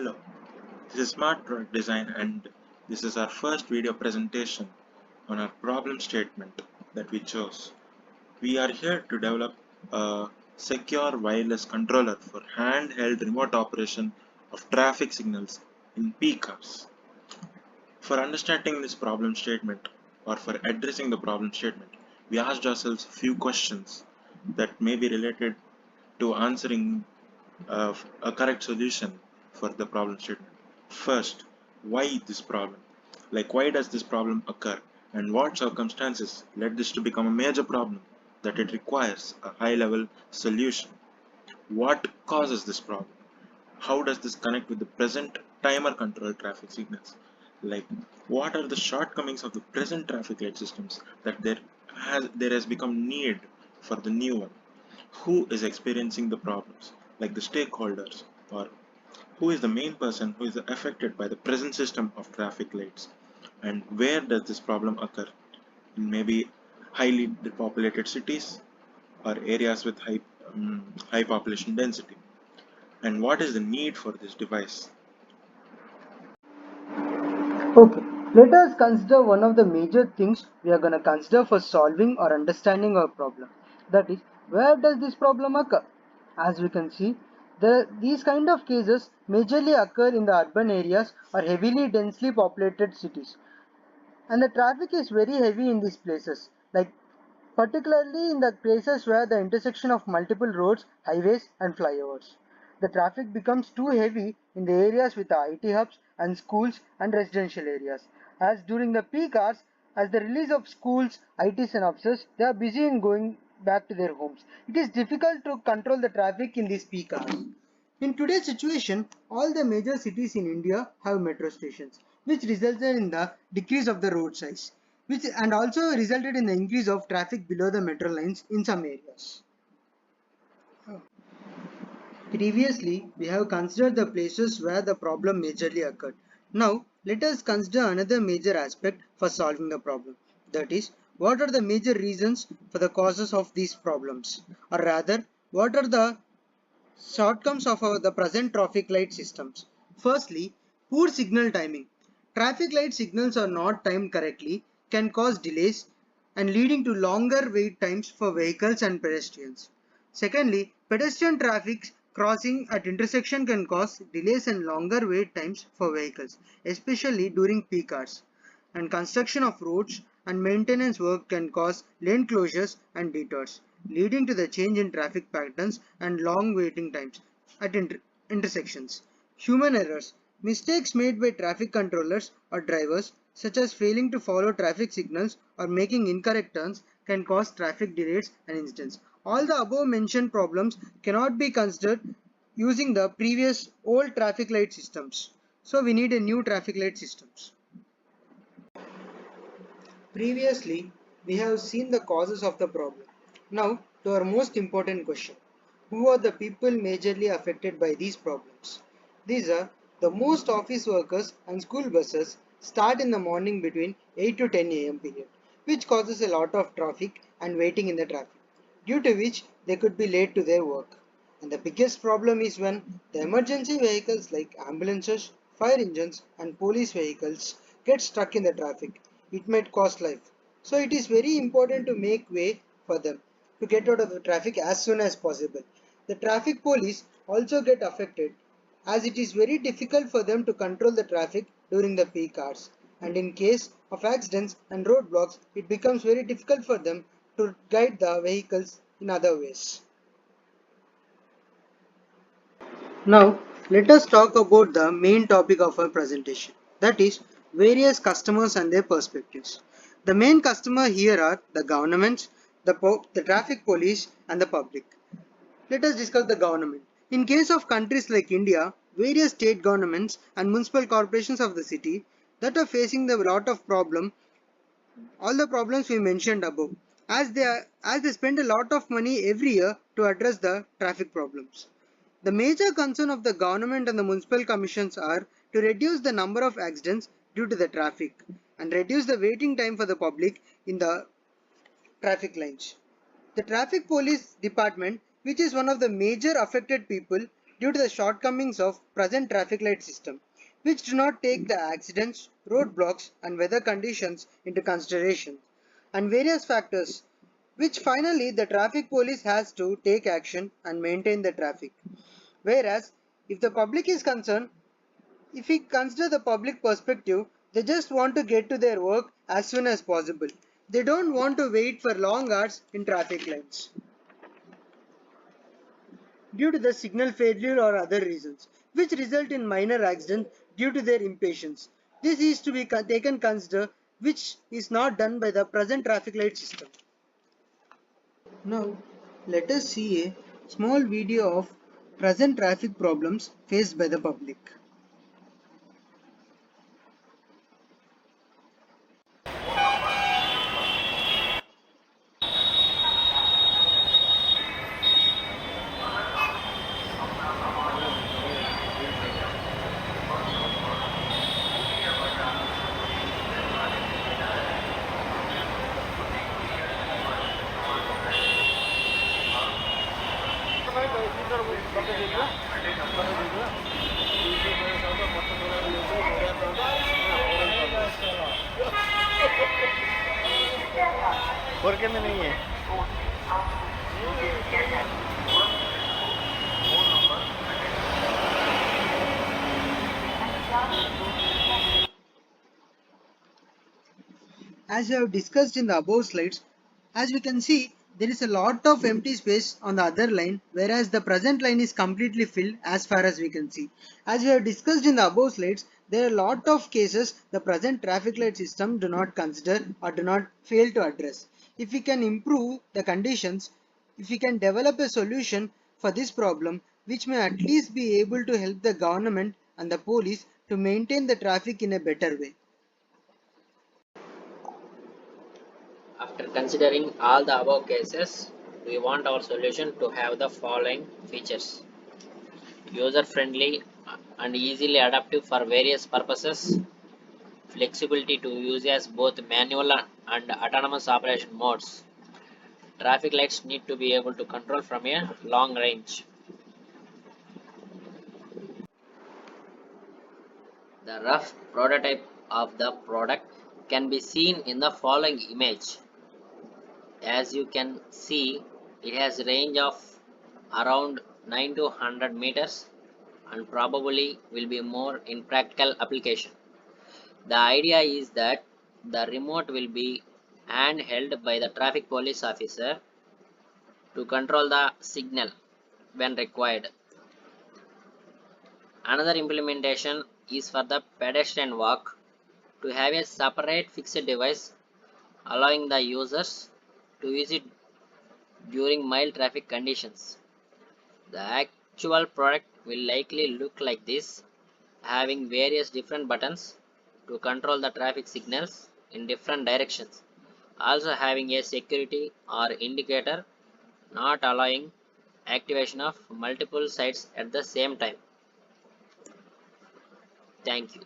Hello, this is Smart Product Design and this is our first video presentation on our problem statement that we chose. We are here to develop a secure wireless controller for handheld remote operation of traffic signals in peak hours. For understanding this problem statement or for addressing the problem statement, we asked ourselves a few questions that may be related to answering a correct solution for the problem statement. First, why this problem? Like, why does this problem occur? And what circumstances led this to become a major problem that it requires a high level solution? What causes this problem? How does this connect with the present timer controlled traffic signals? Like, what are the shortcomings of the present traffic light systems that there has become need for the new one? Who is experiencing the problems, like the stakeholders, or who is the main person who is affected by the present system of traffic lights, and where does this problem occur? In maybe highly populated cities or areas with high population density, and what is the need for this device? Okay, let us consider one of the major things we are going to consider for solving or understanding our problem. That is, where does this problem occur? As we can see, these kind of cases majorly occur in the urban areas or heavily densely populated cities. And the traffic is very heavy in these places, like particularly in the places where the intersection of multiple roads, highways and flyovers. The traffic becomes too heavy in the areas with the IT hubs and schools and residential areas. As during the peak hours, as the release of schools, ITs and officers, they are busy in going back to their homes. It is difficult to control the traffic in these peak hours. In today's situation, all the major cities in India have metro stations, which resulted in the decrease of the road size, which and also resulted in the increase of traffic below the metro lines in some areas. Previously, we have considered the places where the problem majorly occurred. Now, let us consider another major aspect for solving the problem. That is, what are the major reasons for the causes of these problems? Or rather, what are the shortcomings of the present traffic light systems? Firstly, poor signal timing. Traffic light signals are not timed correctly, can cause delays and leading to longer wait times for vehicles and pedestrians. Secondly, pedestrian traffic crossing at intersection can cause delays and longer wait times for vehicles, especially during peak hours. And construction of roads and maintenance work can cause lane closures and detours, leading to the change in traffic patterns and long waiting times at intersections. Human errors. Mistakes made by traffic controllers or drivers, such as failing to follow traffic signals or making incorrect turns, can cause traffic delays and incidents. All the above mentioned problems cannot be considered using the previous old traffic light systems. So we need a new traffic light systems. Previously, we have seen the causes of the problem. Now, to our most important question. Who are the people majorly affected by these problems? These are the most office workers and school buses start in the morning between 8 to 10 a.m. period, which causes a lot of traffic and waiting in the traffic, due to which they could be late to their work. And the biggest problem is when the emergency vehicles like ambulances, fire engines and police vehicles get stuck in the traffic. It might cost life. So it is very important to make way for them to get out of the traffic as soon as possible. The traffic police also get affected as it is very difficult for them to control the traffic during the peak hours. And in case of accidents and roadblocks, it becomes very difficult for them to guide the vehicles in other ways. Now, let us talk about the main topic of our presentation, that is, various customers and their perspectives. The main customer here are the governments, the traffic police and the public. Let us discuss the government. In case of countries like India, various state governments and municipal corporations of the city that are facing a lot of problem, all the problems we mentioned above, as they spend a lot of money every year to address the traffic problems. The major concern of the government and the municipal commissions are to reduce the number of accidents due to the traffic and reduce the waiting time for the public in the traffic lines. The traffic police department, which is one of the major affected people due to the shortcomings of present traffic light system, which do not take the accidents, roadblocks and weather conditions into consideration, and various factors which finally the traffic police has to take action and maintain the traffic. Whereas if the public is concerned, if we consider the public perspective, they just want to get to their work as soon as possible. They don't want to wait for long hours in traffic lines due to the signal failure or other reasons, which result in minor accidents due to their impatience. This is to be taken consider, which is not done by the present traffic light system. Now, let us see a small video of present traffic problems faced by the public. ¿Por qué me niñe? As we have discussed in the above slides, as we can see, there is a lot of empty space on the other line, whereas the present line is completely filled as far as we can see. As we have discussed in the above slides, there are a lot of cases the present traffic light system do not consider or do not fail to address. If we can improve the conditions, if we can develop a solution for this problem, which may at least be able to help the government and the police to maintain the traffic in a better way. After considering all the above cases, we want our solution to have the following features: user-friendly and easily adaptive for various purposes, flexibility to use as both manual and autonomous operation modes. Traffic lights need to be able to control from a long range. The rough prototype of the product can be seen in the following image. As you can see, it has a range of around 9 to 100 meters and probably will be more in practical application. The idea is that the remote will be handheld by the traffic police officer to control the signal when required. Another implementation is for the pedestrian walk to have a separate fixed device allowing the users to use it during mild traffic conditions. The actual product will likely look like this, having various different buttons to control the traffic signals in different directions, also having a security or indicator not allowing activation of multiple sites at the same time. Thank you.